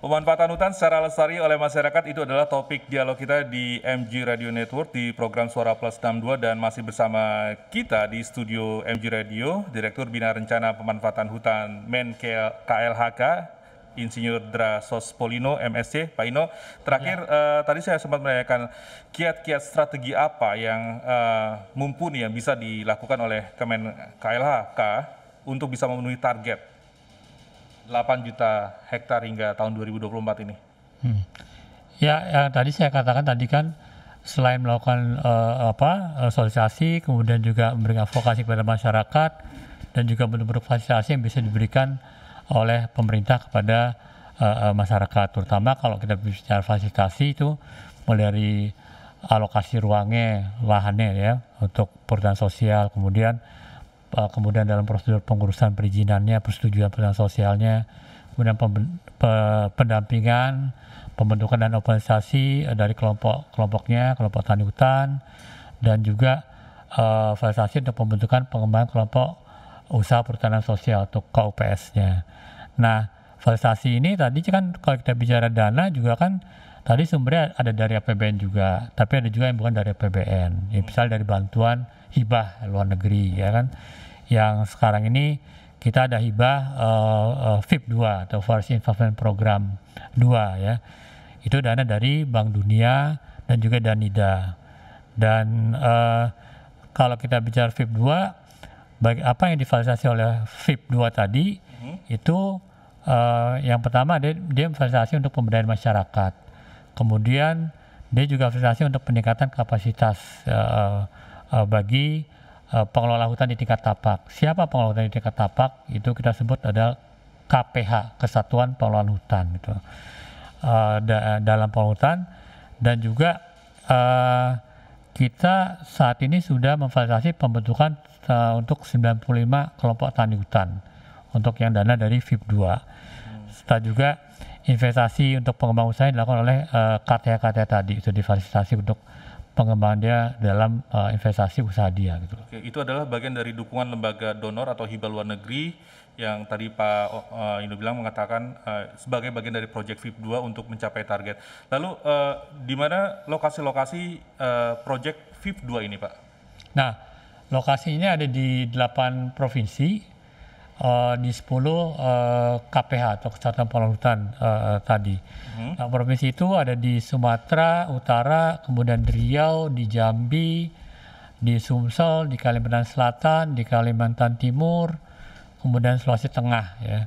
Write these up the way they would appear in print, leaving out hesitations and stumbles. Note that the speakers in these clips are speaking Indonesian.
Pemanfaatan hutan secara lestari oleh masyarakat itu adalah topik dialog kita di MG Radio Network di program Suara Plus 62 dan masih bersama kita di studio MG Radio, Direktur Bina Rencana Pemanfaatan Hutan KLHK, Insinyur Dra Sospolino, MSc. Pak Ino, terakhir tadi saya sempat menanyakan kiat-kiat strategi apa yang mumpuni yang bisa dilakukan oleh Kemen KLHK untuk bisa memenuhi target 8 juta hektar hingga tahun 2024 ini. Ya, yang tadi saya katakan tadi kan selain melakukan sosialisasi, kemudian juga memberikan advokasi kepada masyarakat dan juga bentuk-bentuk fasilitasi yang bisa diberikan oleh pemerintah kepada masyarakat, terutama kalau kita bicara fasilitasi itu mulai dari alokasi ruangnya, lahannya ya untuk perhutanan sosial, kemudian dalam prosedur pengurusan perizinannya, persetujuan perhutanan sosialnya, kemudian pendampingan, pembentukan dan organisasi dari kelompok-kelompoknya, kelompok tani hutan, dan juga fasilitasi untuk pembentukan pengembangan kelompok usaha perhutanan sosial atau KUPS-nya. Nah, fasilitasi ini tadi kan kalau kita bicara dana juga kan tadi sumbernya ada dari APBN juga, tapi ada juga yang bukan dari APBN, ya, misalnya dari bantuan hibah luar negeri, ya kan. Yang sekarang ini kita ada hibah FIP 2 atau Forest Investment Program 2 ya. Itu dana dari Bank Dunia dan juga Danida. Dan kalau kita bicara FIP 2, apa yang difasilitasi oleh FIP 2 tadi itu yang pertama dia fasilitasi untuk pemberdayaan masyarakat. Kemudian dia juga fasilitasi untuk peningkatan kapasitas bagi pengelola hutan di tingkat tapak. Siapa pengelola hutan di tingkat tapak? Itu kita sebut adalah KPH, Kesatuan Pengelolaan Hutan gitu. Dalam pengelolaan hutan, dan juga kita saat ini sudah memfasilitasi pembentukan untuk 95 kelompok tani hutan untuk yang dana dari FIP 2. Serta juga investasi untuk pengembangan usaha yang dilakukan oleh KTH tadi, itu difasilitasi untuk pengembangan dia dalam investasi usaha dia gitu. Oke, itu adalah bagian dari dukungan lembaga donor atau hibah luar negeri yang tadi Pak Ino bilang mengatakan sebagai bagian dari proyek FIP 2 untuk mencapai target. Lalu di mana lokasi-lokasi proyek FIP 2 ini, Pak? Nah, lokasinya ada di 8 provinsi, di 10 KPH atau Kesatuan Pengelola Hutan tadi. Nah, provinsi itu ada di Sumatera Utara, kemudian di Riau, di Jambi, di Sumsel, di Kalimantan Selatan, di Kalimantan Timur, kemudian Sulawesi Tengah ya.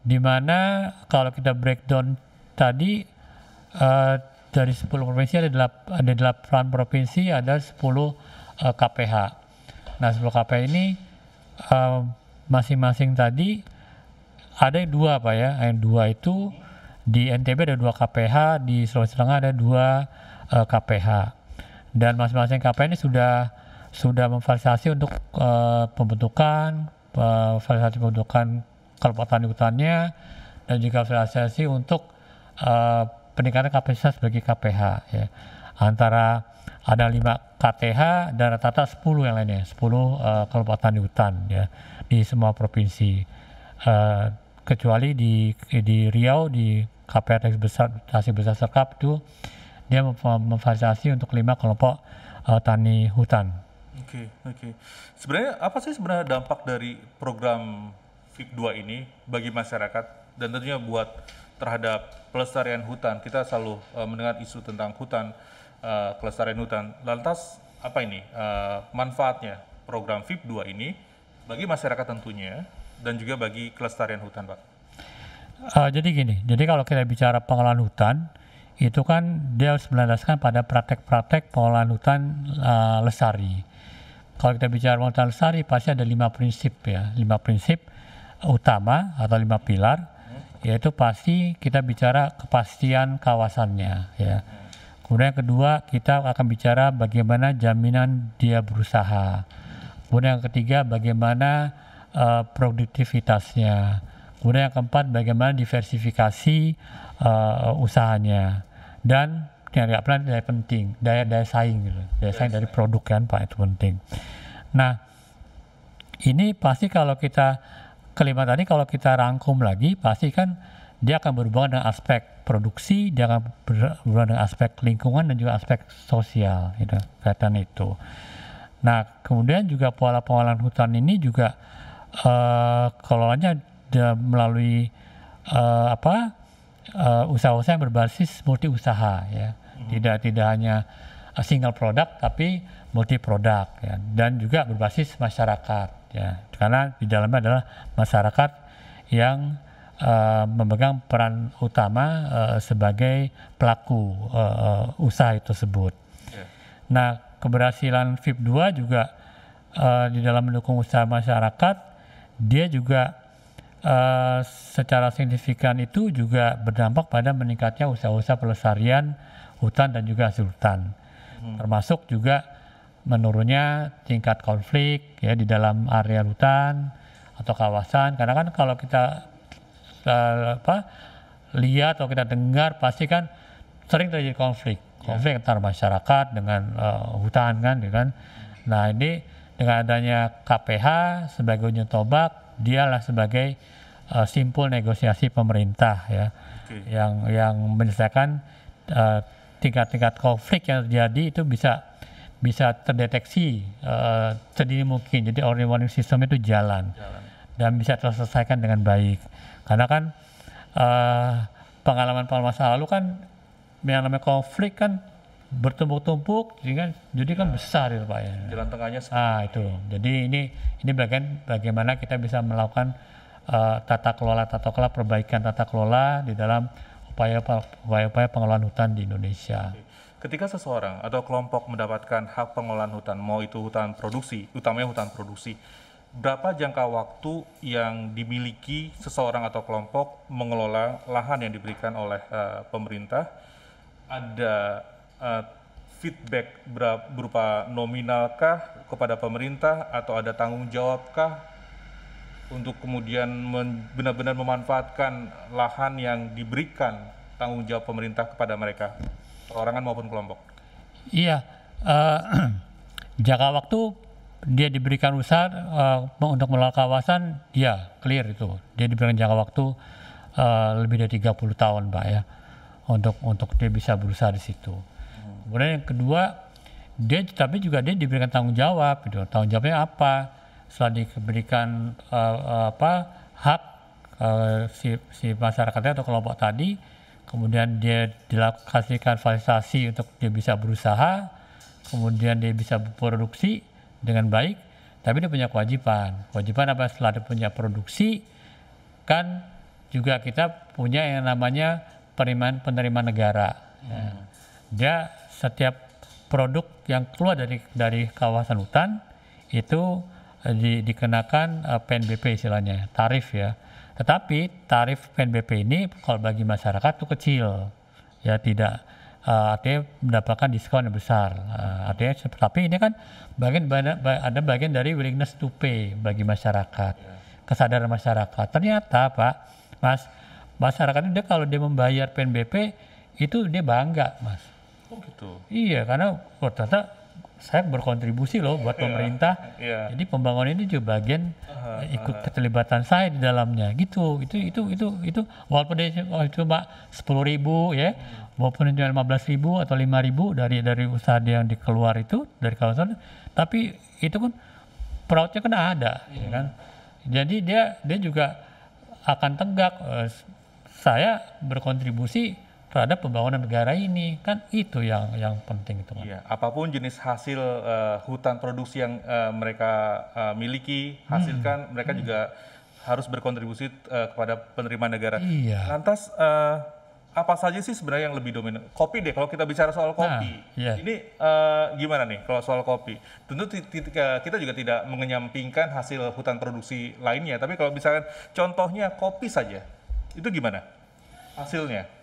Di mana kalau kita breakdown tadi dari 10 provinsi ada 8 provinsi, ada 10 KPH. Nah, 10 KPH ini masing-masing tadi ada 2 Pak ya. Yang 2 itu di NTB ada 2 KPH, di Sulawesi Tengah ada 2 KPH. Dan masing-masing KPH ini sudah memfasilitasi untuk pembentukan kelompok tani hutannya, dan juga fasilitasi untuk peningkatan kapasitas bagi KPH ya. Antara ada 5 KTH dan rata-rata 10 yang lainnya, 10 kelompok tani hutan ya di semua provinsi. Kecuali di Riau, di KPH Tasik Besar Serkap itu dia memfasilitasi untuk 5 kelompok tani hutan. Oke. Sebenarnya apa sih sebenarnya dampak dari program FIP 2 ini bagi masyarakat dan tentunya buat terhadap pelestarian hutan? Kita selalu mendengar isu tentang hutan, kelestarian hutan. Lantas apa ini manfaatnya program FIP 2 ini bagi masyarakat tentunya dan juga bagi kelestarian hutan, Pak? Jadi gini, jadi kalau kita bicara pengelolaan hutan itu kan dia harus melandaskan pada praktek-praktek pengelolaan hutan lestari. Kalau kita bicara pengelolaan hutan lestari pasti ada 5 prinsip ya, 5 prinsip utama atau 5 pilar, yaitu pasti kita bicara kepastian kawasannya ya. Kemudian yang kedua, kita akan bicara bagaimana jaminan dia berusaha. Kemudian yang ketiga, bagaimana produktivitasnya. Kemudian yang keempat, bagaimana diversifikasi usahanya. Dan yang nggak pernah daya penting, daya saing gitu. Daya saing dari produk kan Pak, itu penting. Nah, ini pasti kalau kita kelima tadi kalau kita rangkum lagi pasti kan dia akan berhubungan dengan aspek produksi, dia akan berhubungan dengan aspek lingkungan dan juga aspek sosial, gitu, kaitan itu. Nah, kemudian juga pola pengolahan hutan ini juga kelolanya melalui usaha-usaha yang berbasis multi usaha, ya, tidak hanya single product tapi multi produk, ya, dan juga berbasis masyarakat, ya, karena di dalamnya adalah masyarakat yang memegang peran utama sebagai pelaku usaha tersebut. Yeah. Nah, keberhasilan FIP2 juga di dalam mendukung usaha masyarakat, dia juga secara signifikan itu juga berdampak pada meningkatnya usaha-usaha pelestarian hutan dan juga hasil hutan, termasuk juga menurunnya tingkat konflik, ya, di dalam area hutan atau kawasan. Karena kan kalau kita lihat atau kita dengar pasti kan sering terjadi konflik antar masyarakat dengan hutan kan, kan. Nah, ini dengan adanya KPH sebagai ujung tombak, dialah sebagai simpul negosiasi pemerintah, ya, yang menyelesaikan tingkat-tingkat konflik yang terjadi itu bisa terdeteksi sedini mungkin. Jadi early warning system itu jalan dan bisa terselesaikan dengan baik. Karena kan pengalaman masa lalu kan yang namanya konflik kan bertumpuk-tumpuk, jadi kan besar itu Pak, ya. Jalan tengahnya itu. Jadi ini bagian bagaimana kita bisa melakukan tata kelola perbaikan tata kelola di dalam upaya pengelolaan hutan di Indonesia. Ketika seseorang atau kelompok mendapatkan hak pengelolaan hutan, mau itu hutan produksi, utamanya hutan produksi, berapa jangka waktu yang dimiliki seseorang atau kelompok mengelola lahan yang diberikan oleh pemerintah? Ada feedback berupa nominalkah kepada pemerintah atau ada tanggung jawabkah untuk kemudian benar-benar memanfaatkan lahan yang diberikan tanggung jawab pemerintah kepada mereka, perorangan maupun kelompok? Iya, jangka waktu dia diberikan usaha untuk mengelola kawasan, ya clear itu. Dia diberikan jangka waktu lebih dari 30 tahun, Pak, ya, untuk dia bisa berusaha di situ. Kemudian yang kedua, tapi juga dia diberikan tanggung jawab, gitu. Tanggung jawabnya apa? Setelah diberikan hak si masyarakatnya atau kelompok tadi, kemudian dia dikasihkan fasilitasi untuk dia bisa berusaha, kemudian dia bisa berproduksi dengan baik, tapi dia punya kewajiban. Kewajiban apa? Setelah dia punya produksi, kan juga kita punya yang namanya penerimaan negara. Ya. Dia setiap produk yang keluar dari kawasan hutan itu dikenakan PNBP istilahnya, tarif, ya. Tetapi tarif PNBP ini kalau bagi masyarakat itu kecil, ya, tidak artinya mendapatkan diskon yang besar. Artinya, tapi ini kan ada bagian dari willingness to pay bagi masyarakat, kesadaran masyarakat. Ternyata Pak, masyarakat itu kalau dia membayar PNBP itu dia bangga, Mas. Oh gitu. Iya, karena ternyata saya berkontribusi loh buat pemerintah. Jadi pembangunan ini juga bagian ikut keterlibatan saya di dalamnya, gitu. Itu walaupun dia cuma 10.000, ya, walaupun itu 15.000 atau 5.000 dari usaha dia yang dikeluar itu dari kawasan, tapi itu kan proudnya kan ada, ya kan. Jadi dia juga akan tegak, saya berkontribusi terhadap pembangunan negara ini, kan itu yang penting itu. Iya, apapun jenis hasil hutan produksi yang mereka miliki, hasilkan, mereka juga harus berkontribusi kepada penerimaan negara. Iya. Lantas apa saja sih sebenarnya yang lebih dominan? Kopi deh, kalau kita bicara soal kopi. Ini gimana nih kalau soal kopi? Tentu kita juga tidak mengenyampingkan hasil hutan produksi lainnya, tapi kalau misalkan contohnya kopi saja, itu gimana hasilnya?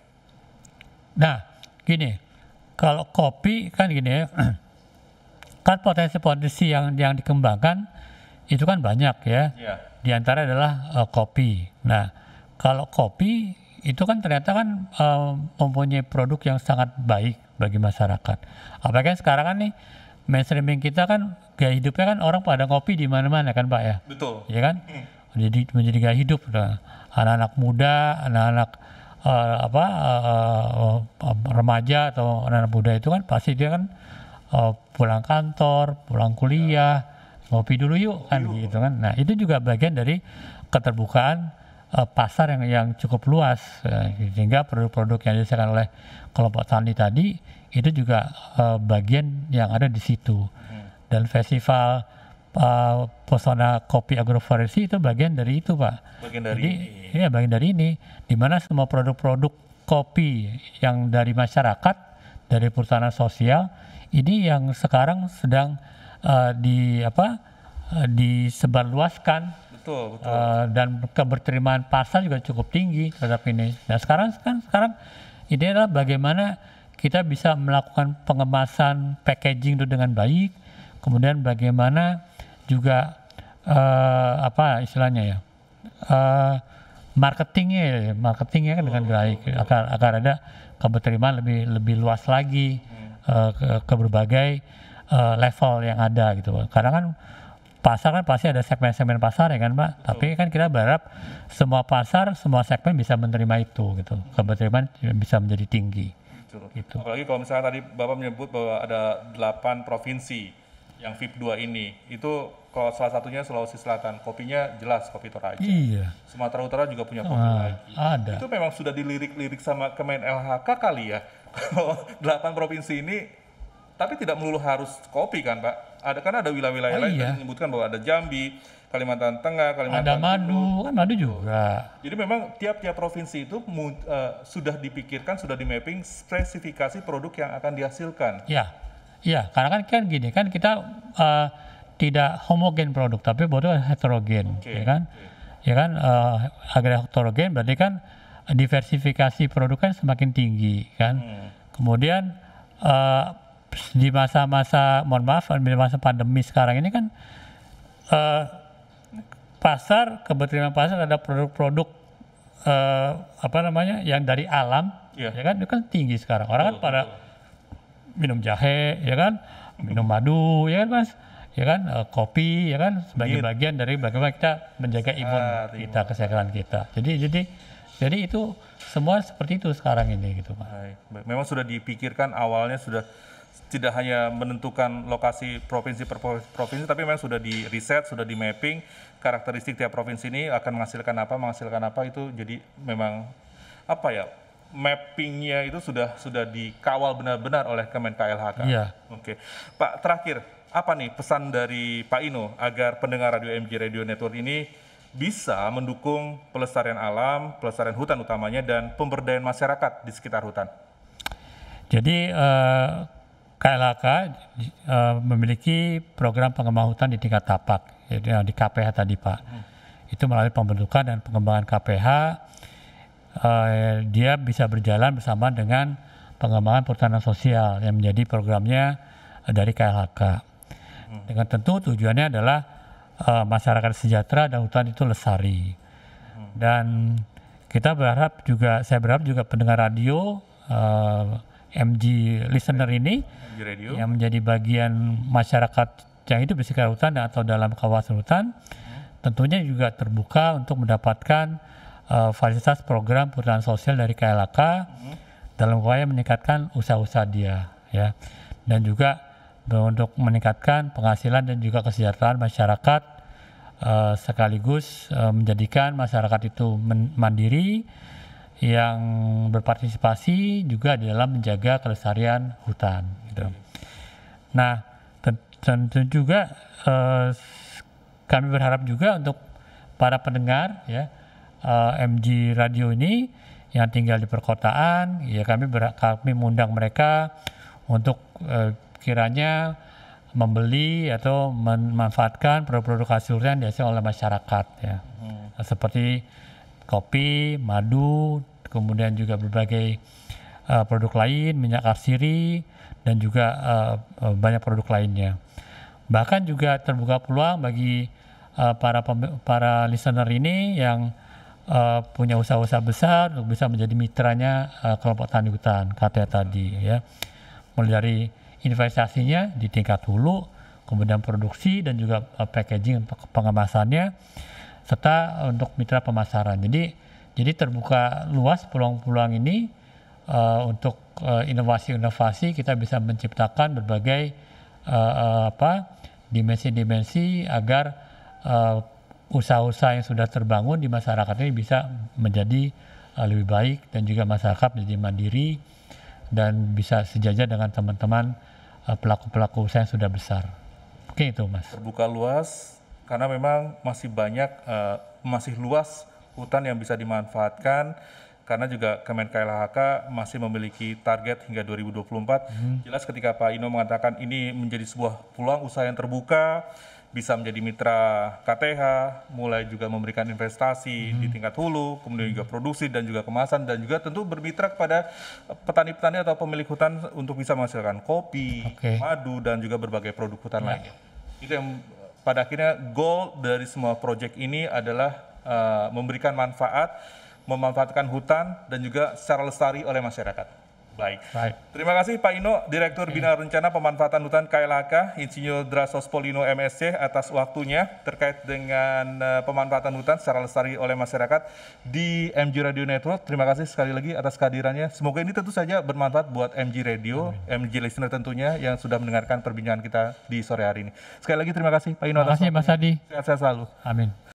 Nah, gini, kalau kopi kan gini ya, kan potensi-potensi yang dikembangkan itu kan banyak, ya. Di antara adalah kopi. Nah, kalau kopi itu kan ternyata kan mempunyai produk yang sangat baik bagi masyarakat. Apalagi sekarang kan nih mainstreaming kita kan gaya hidupnya kan orang pada kopi di mana-mana kan Pak, ya. Betul. Ya kan? menjadi gaya hidup. Nah, anak-anak muda, anak-anak remaja atau anak-anak muda itu kan pasti dia kan pulang kantor, pulang kuliah, ngopi dulu yuk kan gitu kan. Nah itu juga bagian dari keterbukaan pasar yang cukup luas, sehingga produk-produk yang dihasilkan oleh kelompok tani tadi itu juga bagian yang ada di situ. Dan festival Pesona Kopi Agroforestry itu bagian dari itu, Pak. Bagian dari Jadi ya bagian dari ini, di mana semua produk-produk kopi yang dari masyarakat, dari perhutanan sosial ini yang sekarang sedang disebarluaskan. betul. Dan keberterimaan pasar juga cukup tinggi terhadap ini. Nah sekarang ini adalah bagaimana kita bisa melakukan pengemasan packaging itu dengan baik, kemudian bagaimana juga marketingnya kan dengan baik agar ada keberterimaan lebih luas lagi ke berbagai level yang ada gitu. Karena kan pasar kan pasti ada segmen-segmen pasar ya kan Pak. Betul. Tapi kan kita berharap semua pasar, semua segmen bisa menerima itu gitu. Keberterimaan bisa menjadi tinggi. Betul. Gitu. Apalagi kalau misalnya tadi Bapak menyebut bahwa ada 8 provinsi yang VIP 2 ini. Itu kalau salah satunya Sulawesi Selatan, kopinya jelas kopi Toraja. Iya. Sumatera Utara juga punya kopi lagi. Ada. Itu memang sudah dilirik-lirik sama Kemen LHK kali ya. Kalau 8 provinsi ini, tapi tidak melulu harus kopi kan Pak? Kan ada wilayah-wilayah lain yang menyebutkan bahwa ada Jambi, Kalimantan Tengah, Kalimantan Timur. Ada madu, kan madu juga. Jadi memang tiap-tiap provinsi itu sudah dipikirkan, sudah di-mapping spesifikasi produk yang akan dihasilkan. Iya, karena kan gini, kan kita tidak homogen produk, tapi produk heterogen, ya kan? Ya kan, agar heterogen berarti kan diversifikasi produk kan semakin tinggi, kan? Kemudian di masa-masa, mohon maaf, di masa pandemi sekarang ini kan keberterimaan pasar ada produk-produk yang dari alam, ya kan? Itu kan tinggi sekarang. Orang kan pada minum jahe, ya kan, minum madu, ya kan Mas, ya kan, kopi, ya kan, sebagai bagian dari bagaimana kita menjaga imun kita, kesehatan kita. Jadi itu semua seperti itu sekarang ini gitu Pak. Baik. Memang sudah dipikirkan awalnya, sudah tidak hanya menentukan lokasi provinsi per provinsi, tapi memang sudah di riset, sudah di mapping karakteristik tiap provinsi ini akan menghasilkan apa itu. Jadi memang mappingnya itu sudah dikawal benar-benar oleh Kemen KLHK. Iya. Oke. Pak, terakhir, apa nih pesan dari Pak Ino agar pendengar Radio MG Radio Network ini bisa mendukung pelestarian alam, pelestarian hutan utamanya, dan pemberdayaan masyarakat di sekitar hutan? Jadi KLHK memiliki program pengembangan hutan di tingkat tapak, jadi di KPH tadi Pak. Itu melalui pembentukan dan pengembangan KPH, dia bisa berjalan bersama dengan pengembangan perhutanan sosial yang menjadi programnya dari KLHK. Dengan tentu tujuannya adalah masyarakat sejahtera dan hutan itu lestari. Dan saya berharap juga pendengar radio MG listener ini yang menjadi bagian masyarakat yang hidup di sekitar hutan atau dalam kawasan hutan, tentunya juga terbuka untuk mendapatkan fasilitas program perhutanan sosial dari KLHK dalam upaya meningkatkan usaha-usaha dia, ya, dan juga untuk meningkatkan penghasilan dan juga kesejahteraan masyarakat, sekaligus menjadikan masyarakat itu mandiri yang berpartisipasi juga di dalam menjaga kelestarian hutan. Gitu. Nah, tentu juga kami berharap juga untuk para pendengar, ya, MG Radio ini yang tinggal di perkotaan, ya kami mengundang mereka untuk kiranya membeli atau memanfaatkan produk-produk hasil hutan yang dihasilkan oleh masyarakat, ya. Seperti kopi, madu, kemudian juga berbagai produk lain, minyak arsiri, dan juga banyak produk lainnya. Bahkan juga terbuka peluang bagi para listener ini yang punya usaha-usaha besar untuk bisa menjadi mitranya kelompok tani hutan KTA tadi, ya. Mulai dari investasinya di tingkat hulu, kemudian produksi dan juga packaging pengemasannya, serta untuk mitra pemasaran. Jadi terbuka luas peluang-peluang ini untuk inovasi-inovasi kita bisa menciptakan berbagai dimensi-dimensi agar usaha-usaha yang sudah terbangun di masyarakat ini bisa menjadi lebih baik dan juga masyarakat menjadi mandiri dan bisa sejajar dengan teman-teman pelaku-pelaku usaha yang sudah besar. Oke itu Mas. Terbuka luas karena memang masih banyak, masih luas hutan yang bisa dimanfaatkan karena juga Kemen-KLHK masih memiliki target hingga 2024. Jelas ketika Pak Ino mengatakan ini menjadi sebuah peluang usaha yang terbuka, bisa menjadi mitra KTH, mulai juga memberikan investasi di tingkat hulu, kemudian juga produksi dan juga kemasan, dan juga tentu bermitra kepada petani-petani atau pemilik hutan untuk bisa menghasilkan kopi, madu, dan juga berbagai produk hutan lainnya. Itu yang pada akhirnya goal dari semua proyek ini adalah memberikan manfaat, memanfaatkan hutan, dan juga secara lestari oleh masyarakat. Baik. Terima kasih Pak Ino, Direktur Bina Rencana Pemanfaatan Hutan KLHK, Insinyur Drasos Polino MSc atas waktunya terkait dengan pemanfaatan hutan secara lestari oleh masyarakat di MG Radio Network. Terima kasih sekali lagi atas kehadirannya. Semoga ini tentu saja bermanfaat buat MG Radio, MG listener tentunya yang sudah mendengarkan perbincangan kita di sore hari ini. Sekali lagi terima kasih Pak Ino. Terima kasih Mas Adi. Sehat-sehat selalu. Amin.